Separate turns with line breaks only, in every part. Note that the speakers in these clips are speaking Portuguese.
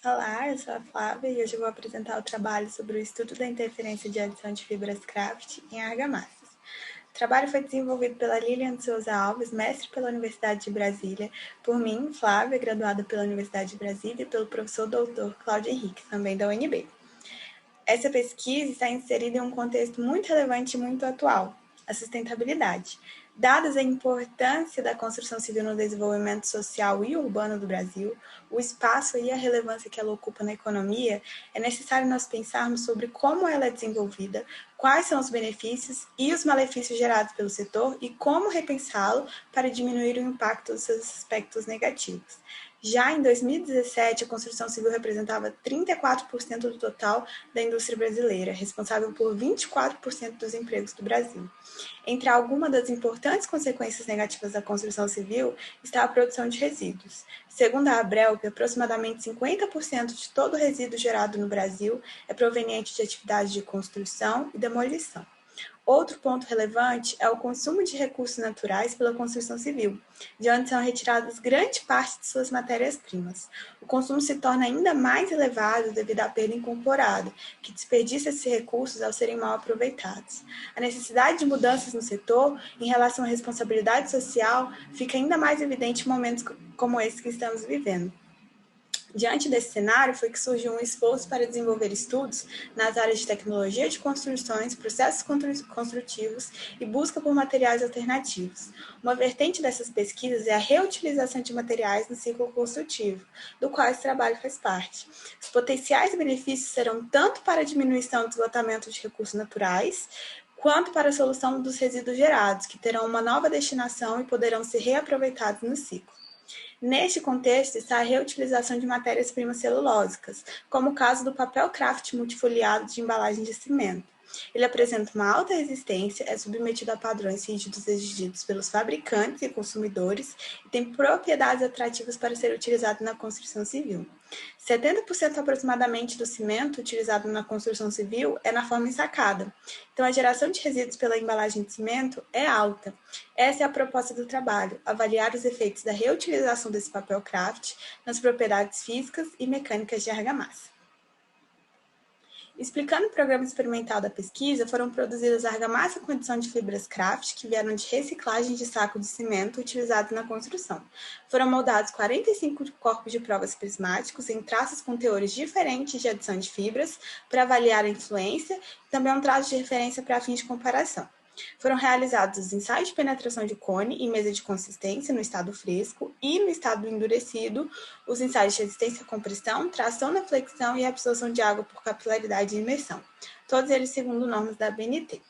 Olá, eu sou a Flávia e hoje eu vou apresentar o trabalho sobre o estudo da interferência de adição de fibras craft em argamassas. O trabalho foi desenvolvido pela Lilian de Souza Alves, mestre pela Universidade de Brasília, por mim, Flávia, graduada pela Universidade de Brasília, e pelo professor doutor Cláudio Henrique, também da UNB. Essa pesquisa está inserida em um contexto muito relevante e muito atual, a sustentabilidade. Dadas a importância da construção civil no desenvolvimento social e urbano do Brasil, o espaço e a relevância que ela ocupa na economia, é necessário nós pensarmos sobre como ela é desenvolvida, quais são os benefícios e os malefícios gerados pelo setor e como repensá-lo para diminuir o impacto dos seus aspectos negativos. Já em 2017, a construção civil representava 34% do total da indústria brasileira, responsável por 24% dos empregos do Brasil. Entre algumas das importantes consequências negativas da construção civil está a produção de resíduos. Segundo a Abrelp, aproximadamente 50% de todo o resíduo gerado no Brasil é proveniente de atividades de construção e demolição. Outro ponto relevante é o consumo de recursos naturais pela construção civil, de onde são retiradas grande parte de suas matérias-primas. O consumo se torna ainda mais elevado devido à perda incorporada, que desperdiça esses recursos ao serem mal aproveitados. A necessidade de mudanças no setor, em relação à responsabilidade social, fica ainda mais evidente em momentos como esse que estamos vivendo. Diante desse cenário, foi que surgiu um esforço para desenvolver estudos nas áreas de tecnologia de construções, processos construtivos e busca por materiais alternativos. Uma vertente dessas pesquisas é a reutilização de materiais no ciclo construtivo, do qual esse trabalho faz parte. Os potenciais benefícios serão tanto para a diminuição do esgotamento de recursos naturais, quanto para a solução dos resíduos gerados, que terão uma nova destinação e poderão ser reaproveitados no ciclo. Neste contexto está a reutilização de matérias-primas celulósicas, como o caso do papel craft multifoliado de embalagem de cimento. Ele apresenta uma alta resistência, é submetido a padrões rígidos exigidos pelos fabricantes e consumidores e tem propriedades atrativas para ser utilizado na construção civil. 70% aproximadamente do cimento utilizado na construção civil é na forma ensacada. Então, a geração de resíduos pela embalagem de cimento é alta. Essa é a proposta do trabalho, avaliar os efeitos da reutilização desse papel craft nas propriedades físicas e mecânicas de argamassa. Explicando o programa experimental da pesquisa, foram produzidas argamassa com adição de fibras craft que vieram de reciclagem de saco de cimento utilizados na construção. Foram moldados 45 corpos de provas prismáticos em traços com teores diferentes de adição de fibras para avaliar a influência e também um traço de referência para fins de comparação. Foram realizados os ensaios de penetração de cone em mesa de consistência no estado fresco e no estado endurecido, os ensaios de resistência à compressão, tração na flexão e absorção de água por capilaridade e imersão, todos eles segundo normas da ABNT.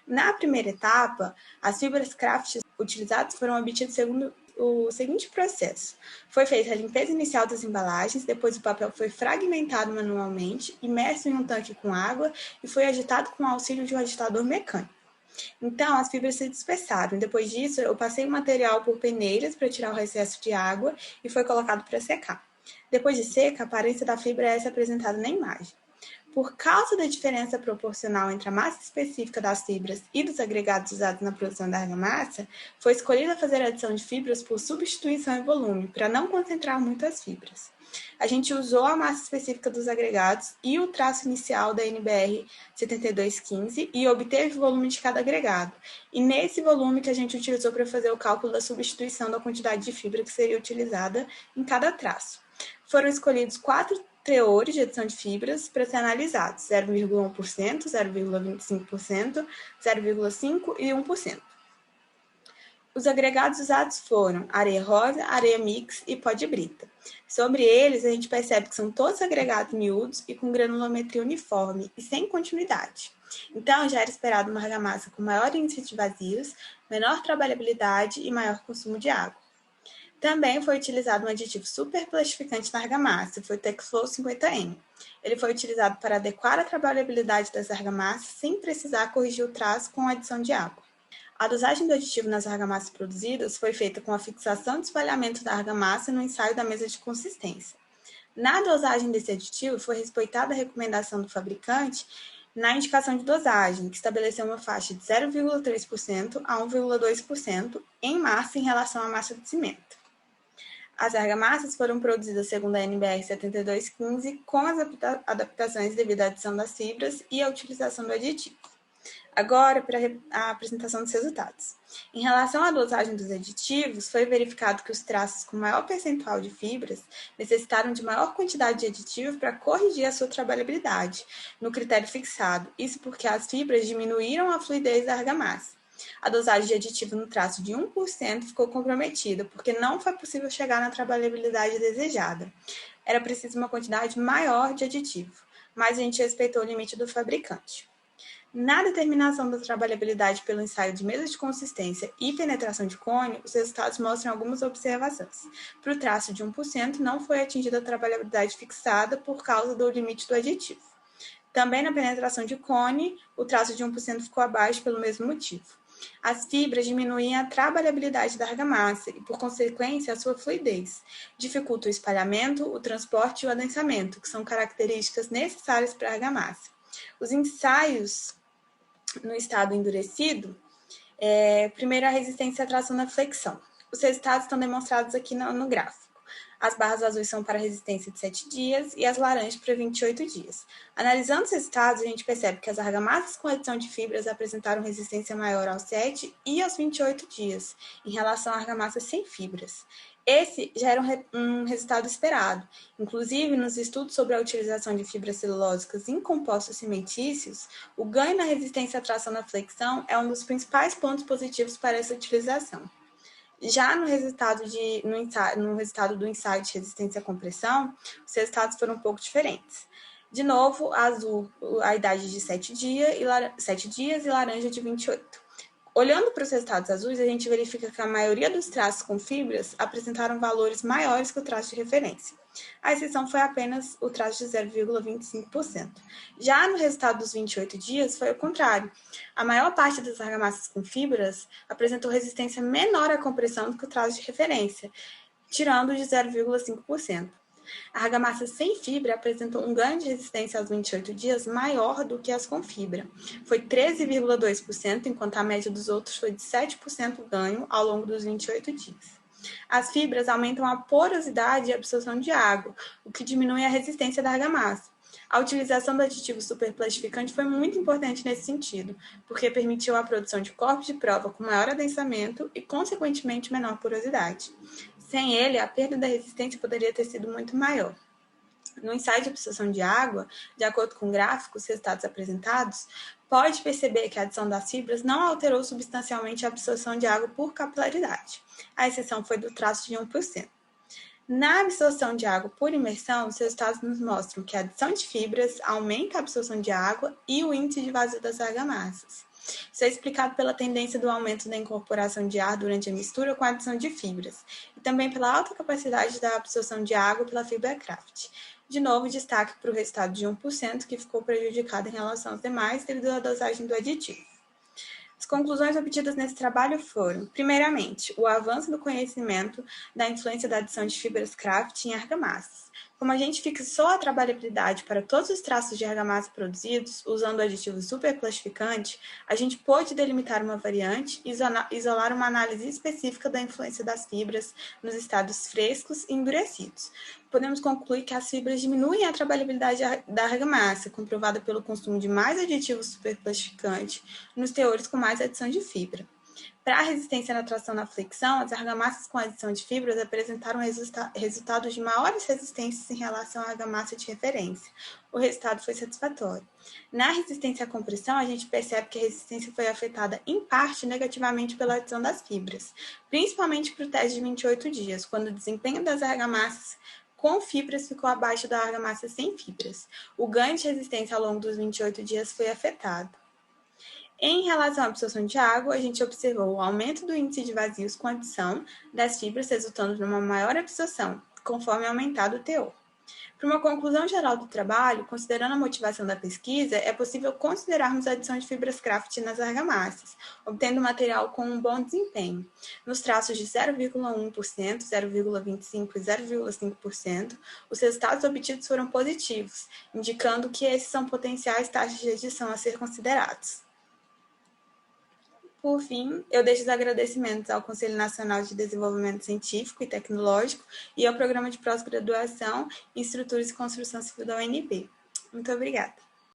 Na primeira etapa, as fibras craft utilizadas foram obtidas segundo o seguinte processo. Foi feita a limpeza inicial das embalagens, depois o papel foi fragmentado manualmente, imerso em um tanque com água e foi agitado com o auxílio de um agitador mecânico. Então, as fibras se dispersaram. Depois disso, eu passei o material por peneiras para tirar o excesso de água e foi colocado para secar. Depois de seca, a aparência da fibra é essa apresentada na imagem. Por causa da diferença proporcional entre a massa específica das fibras e dos agregados usados na produção da argamassa, foi escolhida fazer a adição de fibras por substituição em volume, para não concentrar muito as fibras. A gente usou a massa específica dos agregados e o traço inicial da NBR 7215 e obteve o volume de cada agregado. E nesse volume que a gente utilizou para fazer o cálculo da substituição da quantidade de fibra que seria utilizada em cada traço. Foram escolhidos 4 teores de adição de fibras para ser analisados, 0,1%, 0,25%, 0,5% e 1%. Os agregados usados foram areia rosa, areia mix e pó de brita. Sobre eles, a gente percebe que são todos agregados miúdos e com granulometria uniforme e sem continuidade. Então, já era esperado uma argamassa com maior índice de vazios, menor trabalhabilidade e maior consumo de água. Também foi utilizado um aditivo super plastificante na argamassa, foi o Texflow 50M. Ele foi utilizado para adequar a trabalhabilidade das argamassas sem precisar corrigir o traço com a adição de água. A dosagem do aditivo nas argamassas produzidas foi feita com a fixação de espalhamento da argamassa no ensaio da mesa de consistência. Na dosagem desse aditivo, foi respeitada a recomendação do fabricante na indicação de dosagem, que estabeleceu uma faixa de 0,3% a 1,2% em massa em relação à massa de cimento. As argamassas foram produzidas segundo a NBR 7215 com as adaptações devido à adição das fibras e à utilização do aditivo. Agora, para a apresentação dos resultados. Em relação à dosagem dos aditivos, foi verificado que os traços com maior percentual de fibras necessitaram de maior quantidade de aditivo para corrigir a sua trabalhabilidade, no critério fixado. Isso porque as fibras diminuíram a fluidez da argamassa. A dosagem de aditivo no traço de 1% ficou comprometida, porque não foi possível chegar na trabalhabilidade desejada. Era preciso uma quantidade maior de aditivo, mas a gente respeitou o limite do fabricante. Na determinação da trabalhabilidade pelo ensaio de mesa de consistência e penetração de cone, os resultados mostram algumas observações. Para o traço de 1%, não foi atingida a trabalhabilidade fixada por causa do limite do aditivo. Também na penetração de cone, o traço de 1% ficou abaixo pelo mesmo motivo. As fibras diminuem a trabalhabilidade da argamassa e, por consequência, a sua fluidez. Dificulta o espalhamento, o transporte e o adensamento, que são características necessárias para a argamassa. Os ensaios no estado endurecido, primeiro a resistência à tração na flexão. Os resultados estão demonstrados aqui no gráfico. As barras azuis são para resistência de 7 dias e as laranjas para 28 dias. Analisando os resultados, a gente percebe que as argamassas com adição de fibras apresentaram resistência maior aos 7 e aos 28 dias, em relação à argamassa sem fibras. Esse já era um resultado esperado. Inclusive, nos estudos sobre a utilização de fibras celulósicas em compostos cimentícios, o ganho na resistência à tração na flexão é um dos principais pontos positivos para essa utilização. Já no resultado do ensaio de resistência à compressão, os resultados foram um pouco diferentes. De novo, azul, a idade de 7 dias e laranja de 28. Olhando para os resultados azuis, a gente verifica que a maioria dos traços com fibras apresentaram valores maiores que o traço de referência. A exceção foi apenas o traço de 0,25%. Já no resultado dos 28 dias, foi o contrário. A maior parte das argamassas com fibras apresentou resistência menor à compressão do que o traço de referência, tirando de 0,5%. A argamassa sem fibra apresentou um ganho de resistência aos 28 dias maior do que as com fibra. Foi 13,2%, enquanto a média dos outros foi de 7% ganho ao longo dos 28 dias. As fibras aumentam a porosidade e a absorção de água, o que diminui a resistência da argamassa. A utilização do aditivo superplastificante foi muito importante nesse sentido, porque permitiu a produção de corpos de prova com maior adensamento e, consequentemente, menor porosidade. Sem ele, a perda da resistência poderia ter sido muito maior. No ensaio de absorção de água, de acordo com gráficos e resultados apresentados, pode perceber que a adição das fibras não alterou substancialmente a absorção de água por capilaridade. A exceção foi do traço de 1%. Na absorção de água por imersão, os resultados nos mostram que a adição de fibras aumenta a absorção de água e o índice de vazio das argamassas. Isso é explicado pela tendência do aumento da incorporação de ar durante a mistura com a adição de fibras, e também pela alta capacidade da absorção de água pela fibra Craft. De novo, destaque para o resultado de 1%, que ficou prejudicado em relação aos demais devido à dosagem do aditivo. As conclusões obtidas nesse trabalho foram, primeiramente, o avanço do conhecimento da influência da adição de fibras Craft em argamassas. Como a gente fixou a trabalhabilidade para todos os traços de argamassa produzidos usando o aditivo superplastificante, a gente pôde delimitar uma variante e isolar uma análise específica da influência das fibras nos estados frescos e endurecidos. Podemos concluir que as fibras diminuem a trabalhabilidade da argamassa, comprovada pelo consumo de mais aditivo superplastificante nos teores com mais adição de fibra. Para a resistência na tração na flexão, as argamassas com adição de fibras apresentaram resultados de maiores resistências em relação à argamassa de referência. O resultado foi satisfatório. Na resistência à compressão, a gente percebe que a resistência foi afetada, em parte, negativamente pela adição das fibras, principalmente para o teste de 28 dias, quando o desempenho das argamassas com fibras ficou abaixo da argamassa sem fibras. O ganho de resistência ao longo dos 28 dias foi afetado. Em relação à absorção de água, a gente observou o aumento do índice de vazios com adição das fibras, resultando numa maior absorção, conforme aumentado o teor. Para uma conclusão geral do trabalho, considerando a motivação da pesquisa, é possível considerarmos a adição de fibras Craft nas argamassas, obtendo material com um bom desempenho. Nos traços de 0,1%, 0,25% e 0,5%, os resultados obtidos foram positivos, indicando que esses são potenciais taxas de adição a ser considerados. Por fim, eu deixo os agradecimentos ao Conselho Nacional de Desenvolvimento Científico e Tecnológico e ao Programa de Pós-Graduação em Estruturas e Construção Civil da UNB. Muito obrigada.